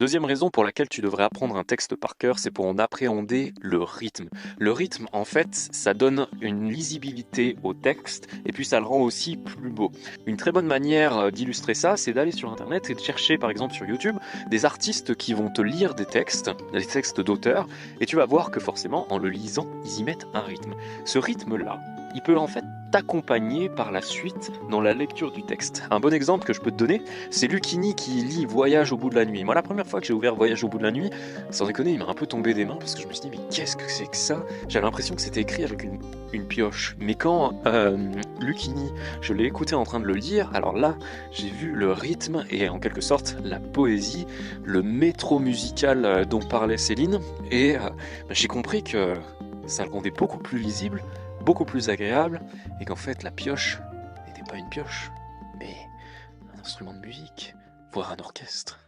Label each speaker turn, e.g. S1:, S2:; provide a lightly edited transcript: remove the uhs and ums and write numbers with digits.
S1: Deuxième raison pour laquelle tu devrais apprendre un texte par cœur, c'est pour en appréhender le rythme. Le rythme, en fait, ça donne une lisibilité au texte et puis ça le rend aussi plus beau. Une très bonne manière d'illustrer ça, c'est d'aller sur Internet et de chercher, par exemple sur YouTube, des artistes qui vont te lire des textes d'auteurs, et tu vas voir que forcément, en le lisant, ils y mettent un rythme. Ce rythme-là, il peut en fait t'accompagner par la suite dans la lecture du texte. Un bon exemple que je peux te donner, c'est Lucchini qui lit Voyage au bout de la nuit. Moi, la première fois que j'ai ouvert Voyage au bout de la nuit, sans déconner, il m'a un peu tombé des mains parce que je me suis dit, mais qu'est-ce que c'est que ça? J'avais l'impression que c'était écrit avec une pioche. Mais quand Lucchini, je l'ai écouté en train de le lire, alors là, j'ai vu le rythme et en quelque sorte la poésie, le métro musical dont parlait Céline, et j'ai compris que ça le rendait beaucoup plus lisible, beaucoup plus agréable, et qu'en fait la pioche n'était pas une pioche, mais un instrument de musique, voire un orchestre.